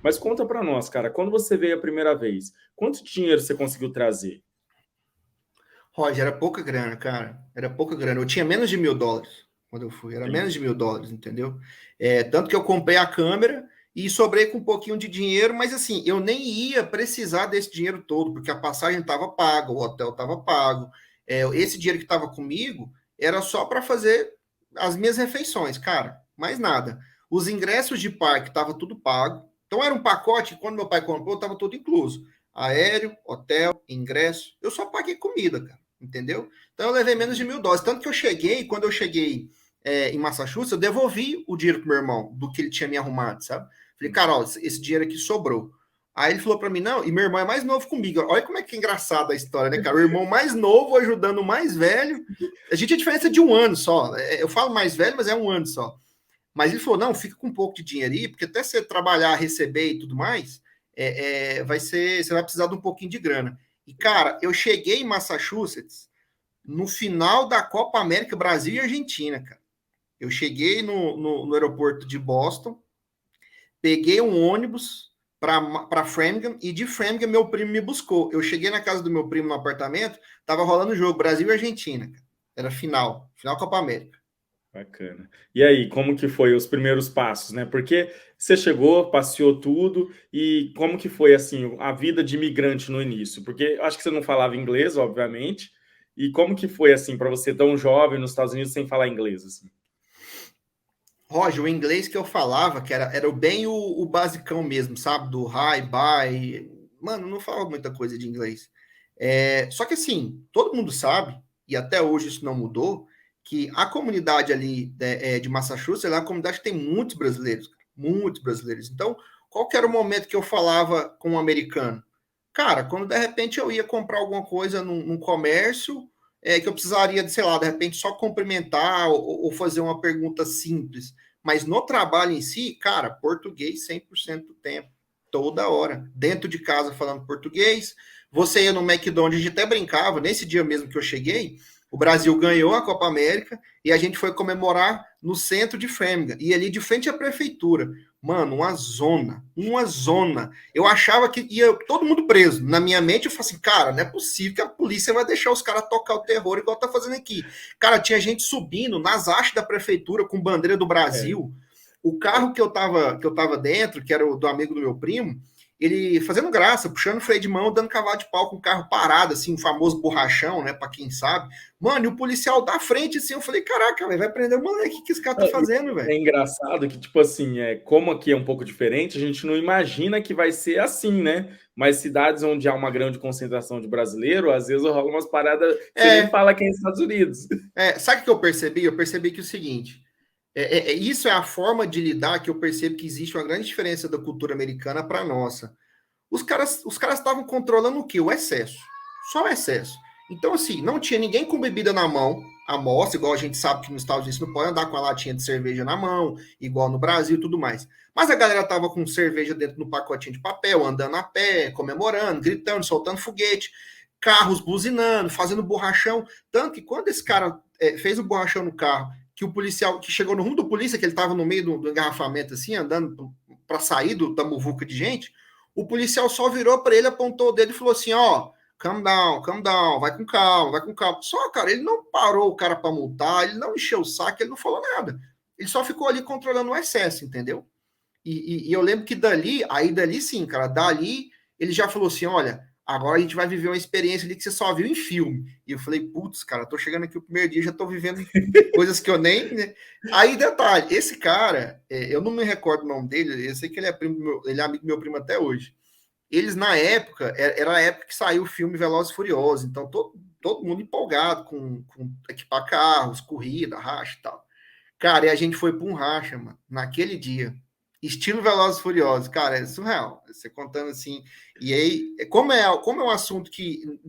Mas conta para nós, cara, quando você veio a primeira vez, quanto dinheiro você conseguiu trazer? Roger, era pouca grana, cara. Era pouca grana. Eu tinha menos de $1.000 quando eu fui. Era menos Entendi. de $1.000, entendeu? Tanto que eu comprei a câmera e sobrei com um pouquinho de dinheiro, mas assim, eu nem ia precisar desse dinheiro todo, porque a passagem estava paga, o hotel estava pago. Esse dinheiro que estava comigo era só para fazer as minhas refeições, cara. Mais nada. Os ingressos de parque estava tudo pago. Então era um pacote, quando meu pai comprou, estava tudo incluso. Aéreo, hotel, ingresso. Eu só paguei comida, cara, entendeu? Então eu levei menos de $1.000. Tanto que quando eu cheguei em Massachusetts, eu devolvi o dinheiro pro meu irmão, do que ele tinha me arrumado, sabe? Falei, cara, ó, esse dinheiro aqui sobrou. Aí ele falou para mim, não, e meu irmão é mais novo comigo. Olha como é que é engraçada a história, né, cara? O irmão mais novo ajudando o mais velho. A gente a diferença de um ano só. Eu falo mais velho, mas é um ano só. Mas ele falou, não, fica com um pouco de dinheiro aí, porque até você trabalhar, receber e tudo mais, você vai precisar de um pouquinho de grana. E, cara, eu cheguei em Massachusetts no final da Copa América Brasil e Argentina, cara. Eu cheguei no aeroporto de Boston, peguei um ônibus para Framingham e de Framingham meu primo me buscou. Eu cheguei na casa do meu primo no apartamento, tava rolando o jogo Brasil e Argentina, cara. Era final Copa América. Bacana. E aí, como que foi os primeiros passos, né? Porque você chegou, passeou tudo, e como que foi, assim, a vida de imigrante no início? Porque eu acho que você não falava inglês, obviamente, e como que foi, assim, para você tão jovem nos Estados Unidos sem falar inglês, assim? Roger, o inglês que eu falava, que era bem o basicão mesmo, sabe? Do hi, bye. Mano, não falava muita coisa de inglês. Só que assim, todo mundo sabe, e até hoje isso não mudou, que a comunidade ali de Massachusetts, ela é uma comunidade que tem muitos brasileiros, muitos brasileiros. Então, qual que era o momento que eu falava com um americano? Cara, quando de repente eu ia comprar alguma coisa num comércio, que eu precisaria de, sei lá, de repente só cumprimentar ou fazer uma pergunta simples. Mas no trabalho em si, cara, português 100% do tempo, toda hora. Dentro de casa falando português. Você ia no McDonald's, a gente até brincava, nesse dia mesmo que eu cheguei, o Brasil ganhou a Copa América e a gente foi comemorar no centro de Framingham. E ali de frente à prefeitura. Mano, uma zona, uma zona. Eu achava que ia todo mundo preso. Na minha mente, eu falei assim, cara, não é possível que a polícia vai deixar os caras tocar o terror igual tá fazendo aqui. Cara, tinha gente subindo nas hastes da prefeitura com bandeira do É, Brasil. O carro que eu tava dentro, que era o do amigo do meu primo, ele fazendo graça, puxando freio de mão, dando cavalo de pau com o carro parado, assim, o famoso borrachão, né, pra quem sabe. Mano, e o policial da frente, assim, eu falei, caraca, véio, vai prender o moleque, o que esse cara tá fazendo, velho? é engraçado que, tipo assim, como aqui é um pouco diferente, a gente não imagina que vai ser assim, né? Mas cidades onde há uma grande concentração de brasileiro, às vezes rola umas paradas que você nem É, fala que é Estados Unidos. sabe o que eu percebi? Eu percebi que é o seguinte, isso é a forma de lidar que eu percebo que existe uma grande diferença da cultura americana para a nossa. Os caras estavam controlando o quê? O excesso. Só o excesso. Então, assim, não tinha ninguém com bebida na mão, a mostra, igual a gente sabe que nos Estados Unidos não pode andar com a latinha de cerveja na mão, igual no Brasil e tudo mais. Mas a galera tava com cerveja dentro do pacotinho de papel, andando a pé, comemorando, gritando, soltando foguete, carros buzinando, fazendo borrachão. Tanto que quando esse cara fez o borrachão no carro, que o policial, que chegou no rumo do polícia, que ele tava no meio do engarrafamento, assim, andando para sair da muvuca de gente, o policial só virou para ele, apontou o dedo e falou assim: ó, calm down, vai com calma, vai com calma. Só, cara, ele não parou o cara para multar, ele não encheu o saco, ele não falou nada. Ele só ficou ali controlando o excesso, entendeu? E eu lembro que dali sim, cara, dali ele já falou assim: olha, agora a gente vai viver uma experiência ali que você só viu em filme. E eu falei: putz, cara, tô chegando aqui o primeiro dia, já tô vivendo coisas que eu nem. Né? Aí, detalhe: esse cara, eu não me recordo o nome dele, eu sei que ele é, ele é amigo do meu primo até hoje. Eles, na época, era a época que saiu o filme Velozes e Furiosos, então todo mundo empolgado com equipar carros, corrida, racha e tal. Cara, e a gente foi para um racha, mano, naquele dia. Estilo Velozes e Furiosos, cara, é surreal. Você contando assim. E aí, como é um assunto que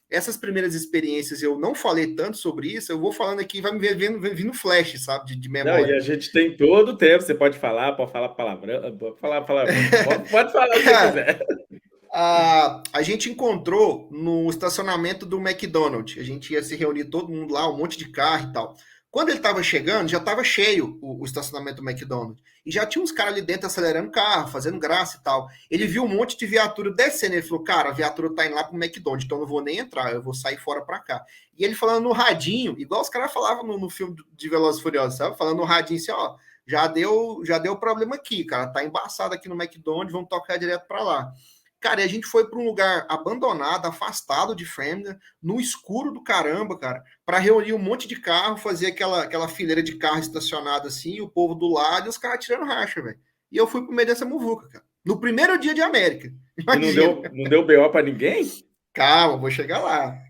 essas primeiras experiências eu não falei tanto sobre isso, eu vou falando aqui, vai me vindo flash, sabe, de Não, e memória. a gente tem todo o tempo, você pode falar palavrão, pode falar o que você Cara, quiser. a gente encontrou no estacionamento do McDonald's. A gente ia se reunir todo mundo lá, um monte de carro e tal. Quando ele estava chegando, já estava cheio o estacionamento do McDonald's. E já tinha uns caras ali dentro acelerando o carro, fazendo graça e tal. Ele viu um monte de viatura descendo. Ele falou, cara, a viatura tá indo lá pro McDonald's, então eu não vou nem entrar, eu vou sair fora pra cá. E ele falando no radinho, igual os caras falavam no filme de Velozes e Furiosos, sabe? Falando no radinho assim, ó, já deu problema aqui, cara. Tá embaçado aqui no McDonald's, vamos tocar direto pra lá. Cara, e a gente foi para um lugar abandonado, afastado de Framingham, no escuro do caramba, cara, para reunir um monte de carro, fazer aquela fileira de carro estacionado assim, o povo do lado e os caras tirando racha, velho. E eu fui pro meio dessa muvuca, cara. No primeiro dia de América. E não Imagina. deu BO para ninguém? Calma, vou chegar lá.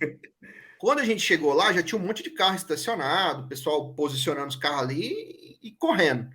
Quando a gente chegou lá, já tinha um monte de carro estacionado, o pessoal posicionando os carros ali e correndo.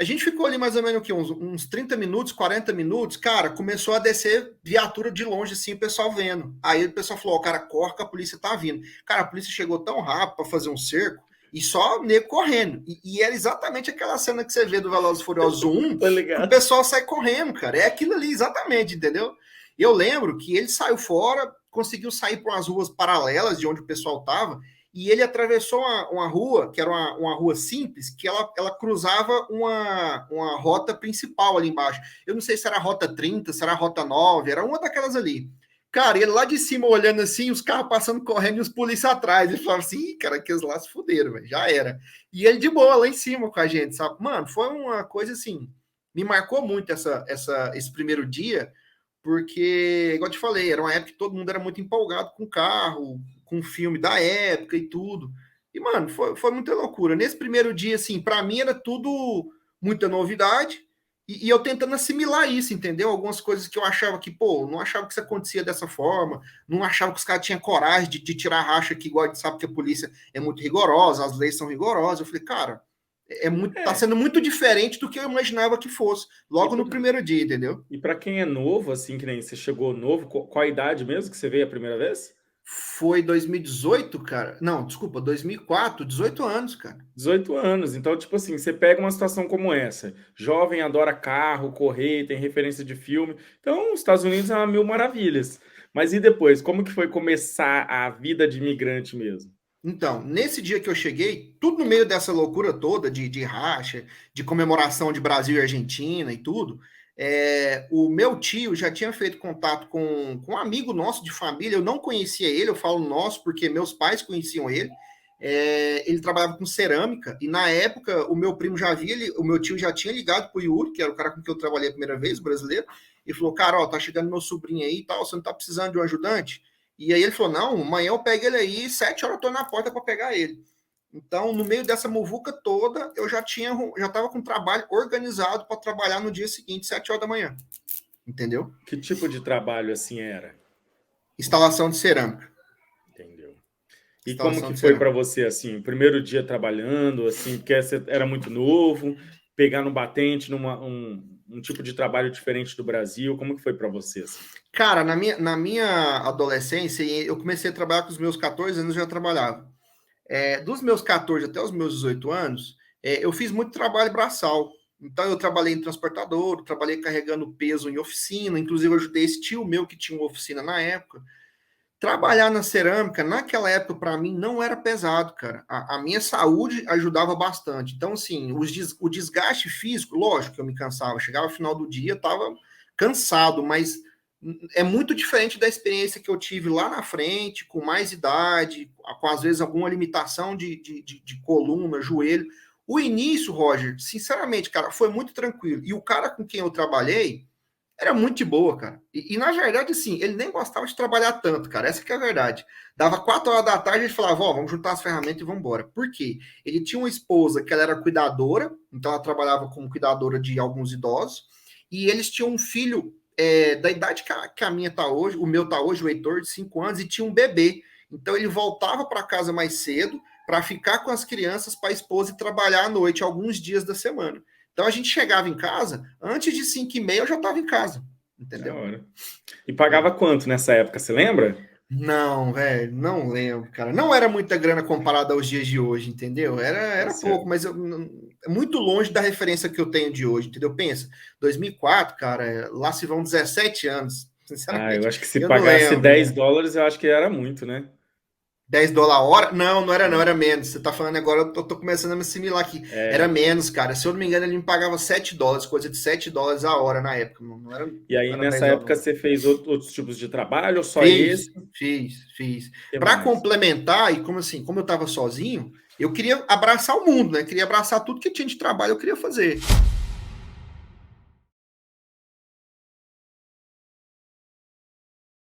A gente ficou ali mais ou menos o quê? Uns 30 minutos, 40 minutos, cara, começou a descer viatura de longe, assim, o pessoal vendo. Aí o pessoal falou, ó, cara, corre que a polícia tá vindo. Cara, a polícia chegou tão rápido para fazer um cerco, e só nego correndo. E era exatamente aquela cena que você vê do Velozes e Furiosos 1, que o pessoal sai correndo, cara. É aquilo ali, exatamente, entendeu? Eu lembro que ele saiu fora, conseguiu sair por umas ruas paralelas de onde o pessoal tava, e ele atravessou uma rua, que era uma rua simples, que ela cruzava uma rota principal ali embaixo. Eu não sei se era a rota 30, se era a rota 9, era uma daquelas ali. Cara, ele lá de cima olhando assim, os carros passando correndo e os polícias atrás. Ele falava assim, cara, aqueles lá se fuderam, velho, já era. E ele de boa lá em cima com a gente, sabe? Mano, foi uma coisa assim, me marcou muito esse primeiro dia, porque, igual eu te falei, era uma época que todo mundo era muito empolgado com o carro, com o filme da época e tudo. E, mano, foi muita loucura. Nesse primeiro dia, assim, para mim era tudo muita novidade e eu tentando assimilar isso, entendeu? Algumas coisas que eu achava que, pô, não achava que isso acontecia dessa forma, não achava que os caras tinham coragem de tirar racha, que igual a gente sabe que a polícia é muito rigorosa, as leis são rigorosas. Eu falei, cara, tá É. sendo muito diferente do que eu imaginava que fosse, E logo no primeiro dia, entendeu? para quem é novo, assim, que nem você chegou novo, qual a idade mesmo que você veio a primeira vez? Foi 2018, cara. Não, desculpa, 2004, 18 anos, cara. 18 anos. Então, tipo assim, você pega uma situação como essa. Jovem adora carro, correr, tem referência de filme. Então, os Estados Unidos é uma mil maravilhas. Mas e depois? Como que foi começar a vida de imigrante mesmo? Então, nesse dia que eu cheguei, tudo no meio dessa loucura toda de racha, de comemoração de Brasil e Argentina e tudo, o meu tio já tinha feito contato com um amigo nosso de família. Eu não conhecia ele, eu falo nosso porque meus pais conheciam ele. Ele trabalhava com cerâmica e na época o meu primo já havia, o meu tio já tinha ligado pro Yuri, que era o cara com quem eu trabalhei a primeira vez, o brasileiro, e falou: cara, ó, tá chegando meu sobrinho aí e tal, você não tá precisando de um ajudante? E aí ele falou: não, amanhã eu pego ele aí, 7 horas eu tô na porta para pegar ele. Então, no meio dessa muvuca toda, eu já estava com o trabalho organizado para trabalhar no dia seguinte, 7 horas da manhã. Entendeu? Que tipo de trabalho assim era? Instalação de cerâmica. Entendeu? E como Instalação que de foi para cerâmica. você assim, o primeiro dia trabalhando, assim, porque você era muito novo, pegar no batente um tipo de trabalho diferente do Brasil, como que foi para você assim? Cara, na minha adolescência, eu comecei a trabalhar com os meus 14 anos, eu já trabalhava. Dos meus 14 até os meus 18 anos, eu fiz muito trabalho braçal. Então, eu trabalhei em transportador, trabalhei carregando peso em oficina, inclusive eu ajudei esse tio meu que tinha uma oficina na época. Trabalhar na cerâmica, naquela época, para mim, não era pesado, cara. A minha saúde ajudava bastante. Então, assim, o desgaste físico, lógico que eu me cansava. Chegava ao final do dia, estava cansado, mas é muito diferente da experiência que eu tive lá na frente, com mais idade, com às vezes alguma limitação de coluna, joelho. O início, Roger, sinceramente, cara, foi muito tranquilo. E o cara com quem eu trabalhei, era muito de boa, cara. Na verdade, assim, ele nem gostava de trabalhar tanto, cara. Essa que é a verdade. Dava 4 horas da tarde, ele falava, ó, vamos juntar as ferramentas e vamos embora. Por quê? Ele tinha uma esposa que ela era cuidadora, então ela trabalhava como cuidadora de alguns idosos, e eles tinham um filho da idade que a minha tá hoje, o meu tá hoje, o Heitor, de 5 anos, e tinha um bebê. Então ele voltava para casa mais cedo para ficar com as crianças para a esposa e trabalhar à noite, alguns dias da semana. Então a gente chegava em casa, antes de 5h30 eu já estava em casa, Da entendeu? hora. E pagava quanto nessa época, você lembra? Não, velho, não lembro, cara. Não era muita grana comparada aos dias de hoje, entendeu? Era, Tá era pouco, certo. mas é muito longe da referência que eu tenho de hoje, entendeu? Pensa, 2004, cara, lá se vão 17 anos. Ah, eu Sinceramente, acho que se eu não pagasse lembro, 10 velho. dólares, eu acho que era muito, né? $10 a hora? Não, não era não, era menos. Você tá falando agora, eu tô começando a me assimilar aqui. Era menos, cara. Se eu não me engano, ele me pagava $7, coisa de $7 a hora na época. Não era, E aí, não era nessa 10 dólares, época, não. você fez outros tipos de trabalho ou só esse? Fiz. Que Para mais? complementar, e como assim, como eu tava sozinho, eu queria abraçar o mundo, né? Queria abraçar tudo que tinha de trabalho, eu queria fazer.